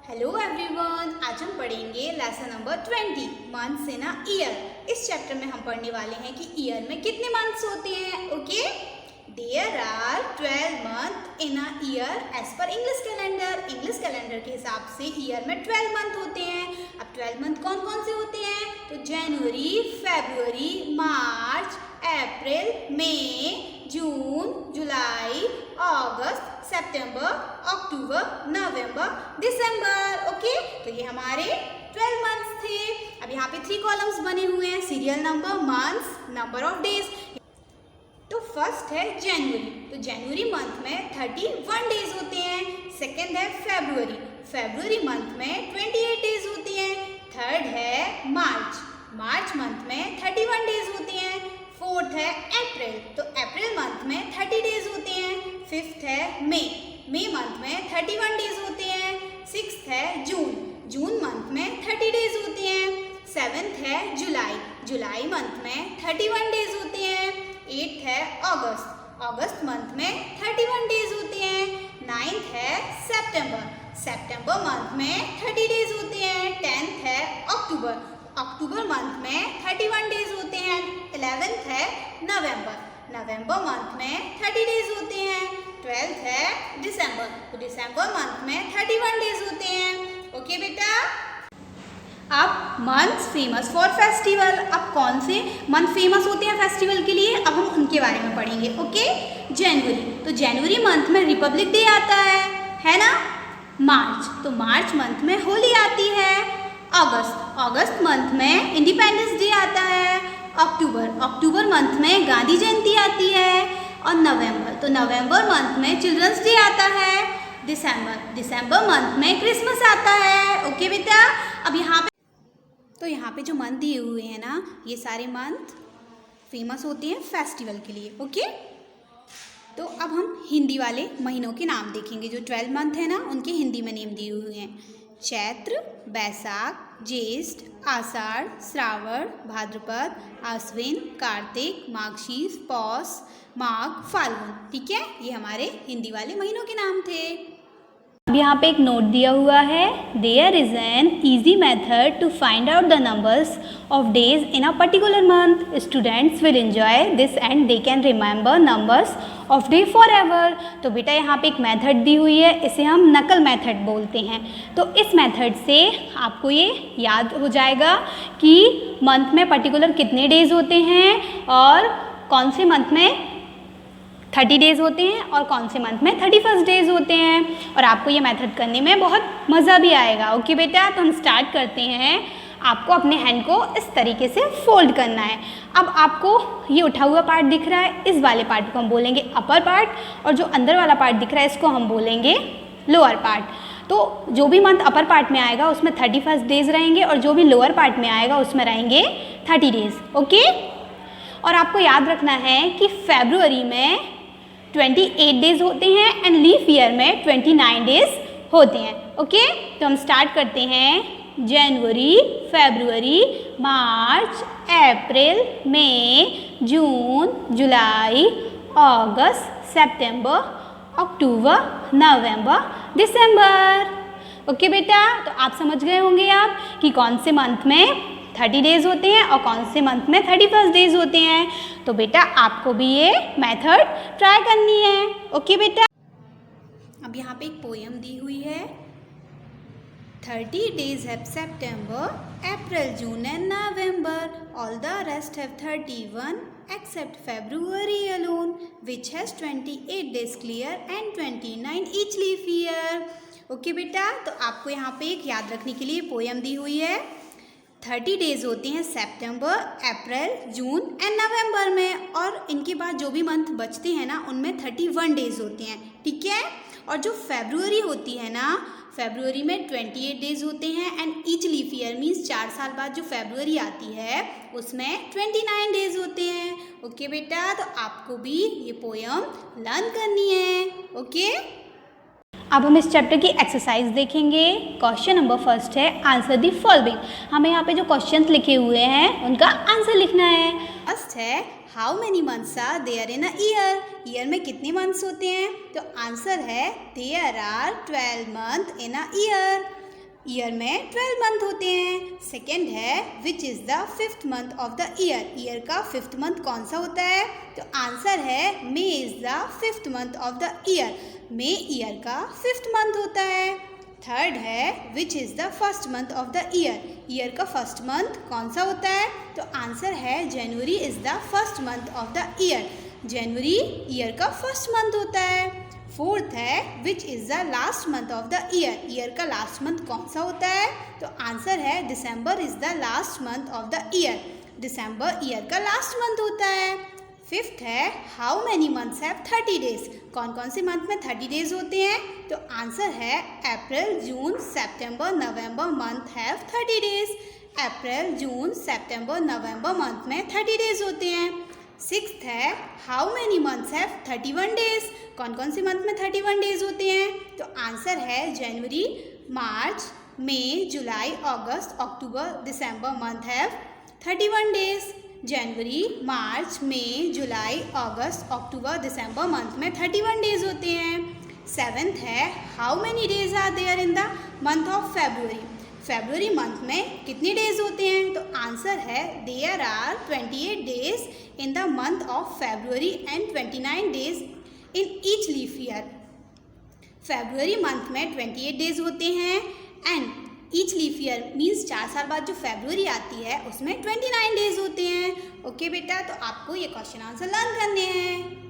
Hello everyone, आज हम पढ़ेंगे lesson number 20 months in a year. इस चैप्टर में हम पढ़ने वाले हैं कि ईयर में कितने मंथ्स होते हैं। Okay, there are 12 month in a year as per English calendar. English calendar के हिसाब से ईयर में 12 मंथ होते हैं। अब 12 मंथ कौन कौन से होते हैं? तो जनवरी, फरवरी, मार्च, अप्रैल, मई, जून, जुलाई, अगस्त, सितंबर, अक्टूबर, नवंबर, दिसंबर। ओके, तो ये हमारे 12 मंथ्स थे। अब यहाँ पे 3 कॉलम्स बने हुए हैं, serial number, months, number of days. तो फर्स्ट है जनवरी। तो जनवरी मंथ में 31 डेज होते हैं। सेकेंड है फरवरी। फरवरी मंथ में 28 डेज होते हैं। थर्ड है मार्च। मार्च मंथ में 31 डेज होते हैं। फोर्थ है अप्रैल। तो अप्रैल मंथ में 30 डेज होते हैं। फिफ्थ है मई। मई मंथ में 31 डेज होते हैं। सिक्स्थ है जून। जून मंथ में 30 डेज होते हैं। सेवेंथ है जुलाई। जुलाई मंथ में 31 डेज होते हैं। एट्थ है अगस्त। अगस्त मंथ में 31 डेज होते हैं। नाइन्थ है सितंबर। सितंबर मंथ में 30 डेज होते हैं। टेंथ है अक्टूबर। अक्टूबर मंथ में 31 डेज होते हैं। 11th है नवंबर। नवंबर मंथ में 30 डेज होते हैं। 12th है दिसंबर। तो दिसंबर मंथ में 31 डेज होते हैं। ओके बेटा। अब मंथ्स फेमस फॉर फेस्टिवल। अब कौन से मंथ फेमस होते हैं फेस्टिवल के लिए, अब हम उनके बारे में पढ़ेंगे। ओके, जनवरी। तो जनवरी मंथ में रिपब्लिक डे आता है ना। मार्च, तो मार्च मंथ में होली आती है। अगस्त, अगस्त मंथ में इंडिपेंडेंस डे आता है। अक्टूबर, अक्टूबर मंथ में गांधी जयंती आती है। और नवंबर, तो नवंबर मंथ में चिल्ड्रंस डे आता है। दिसंबर, दिसंबर मंथ में क्रिसमस आता है। ओके बेटा। अब यहाँ पे जो मंथ दिए हुए हैं ना, ये सारे मंथ फेमस होते हैं फेस्टिवल के लिए। ओके, तो अब हम हिंदी वाले महीनों के नाम देखेंगे। जो 12 मंथ है ना, उनके हिंदी में नेम दिए हुए हैं। चैत्र, बैसाख, ज्येष्ठ, आषाढ़, श्रावण, भाद्रपद, आश्विन, कार्तिक, माघशीर, पौष, माघ, फाल्गुन। ठीक है, ये हमारे हिंदी वाले महीनों के नाम थे। अब यहाँ पे एक नोट दिया हुआ है, there is an easy method to find out the numbers of days in a particular month. Students will enjoy this and they can remember numbers of day for ever. तो बेटा यहाँ पे एक मेथड दी हुई है, इसे हम नकल मेथड बोलते हैं। तो इस मेथड से आपको ये याद हो जाएगा कि मंथ में पर्टिकुलर कितने डेज होते हैं और कौन से मंथ में 30 डेज होते हैं और कौन से मंथ में 31 डेज होते हैं। और आपको ये मेथड करने में बहुत मज़ा भी आएगा। ओके बेटा, तो हम स्टार्ट करते हैं। आपको अपने हैंड को इस तरीके से फोल्ड करना है। अब आपको ये उठा हुआ पार्ट दिख रहा है, इस वाले पार्ट को हम बोलेंगे अपर पार्ट, और जो अंदर वाला पार्ट दिख रहा है इसको हम बोलेंगे लोअर पार्ट। तो जो भी मंथ अपर पार्ट में आएगा उसमें 31 डेज रहेंगे और जो भी लोअर पार्ट में आएगा उसमें रहेंगे 30 डेज। ओके, और आपको याद रखना है कि फरवरी में 28 डेज होते हैं एंड लीफ ईयर में 29 डेज होते हैं। ओके, तो हम स्टार्ट करते हैं। जनवरी, फरवरी, मार्च, अप्रैल, मई, जून, जुलाई, अगस्त, सितंबर, अक्टूबर, नवंबर, दिसंबर। ओके बेटा, तो आप समझ गए होंगे आप कि कौन से मंथ में 30 डेज होते हैं और कौन से मंथ में 31 डेज होते हैं। तो बेटा आपको भी ये मेथड ट्राई करनी है। ओके बेटा। अब यहाँ पे एक पोयम दी हुई है। 30 days have September, April, June and November. All the rest have 31 except February alone, which has 28 days clear and 29 each leap year. Okay बेटा, तो आपको यहाँ पे एक याद रखने के लिए पोयम दी हुई है। 30 डेज होते हैं सितंबर, अप्रैल, जून एंड नवंबर में, और इनके बाद जो भी मंथ बचते हैं ना उनमें 31 डेज होते हैं। ठीक है, और जो फरवरी होती है ना, फरवरी में 28 डेज होते हैं and each leap year means 4 साल बाद जो फरवरी आती है उसमें 29 डेज होते हैं। ओके बेटा, तो आपको भी ये पोयम लर्न करनी है। ओके, अब हम इस चैप्टर की एक्सरसाइज देखेंगे। क्वेश्चन नंबर फर्स्ट है, आंसर दी फॉलोइंग। हमें यहाँ पे जो क्वेश्चंस लिखे हुए हैं उनका आंसर लिखना है। फर्स्ट है, how many months are there in a year. Year में कितने मंथ्स होते हैं? तो आंसर है there are 12 month in a year. Year में 12 मंथ होते हैं। सेकेंड है which is the 5th month of the year, year का 5th मंथ कौन सा होता है? तो आंसर है May is the 5th month of the year, May year का 5th मंथ होता है। थर्ड है which is the 1st month of the year, year का 1st मंथ कौन सा होता है? तो आंसर है January is the 1st month of the year, जनवरी ईयर का 1st मंथ होता है। फोर्थ है which is the last month of the year, year का लास्ट मंथ कौन सा होता है? तो आंसर है December is the last month of the year, दिसंबर ईयर का लास्ट मंथ होता है। फिफ्थ है how many months have 30 days, कौन कौन से मंथ में 30 डेज होते हैं? तो आंसर है April June September November month have 30 days, अप्रैल जून सितंबर नवंबर मंथ में 30 डेज होते हैं। सिक्स्थ है how many months have 31 days, कौन कौन से मंथ में 31 डेज होते हैं? तो आंसर है January March May July August October December month have 31 days, जनवरी मार्च मई जुलाई अगस्त अक्टूबर दिसंबर मंथ में 31 डेज होते हैं। सेवेंथ है how many days are there in the month of February, February month में कितने डेज होते हैं? तो आंसर है there are 28 days in the month of February and 29 days in each leap year, February month में 28 days होते हैं and each leap year means 4 साल बाद जो फेब्रुअरी आती है उसमें 29 डेज होते हैं। ओके बेटा, तो आपको ये क्वेश्चन आंसर लर्न करने हैं।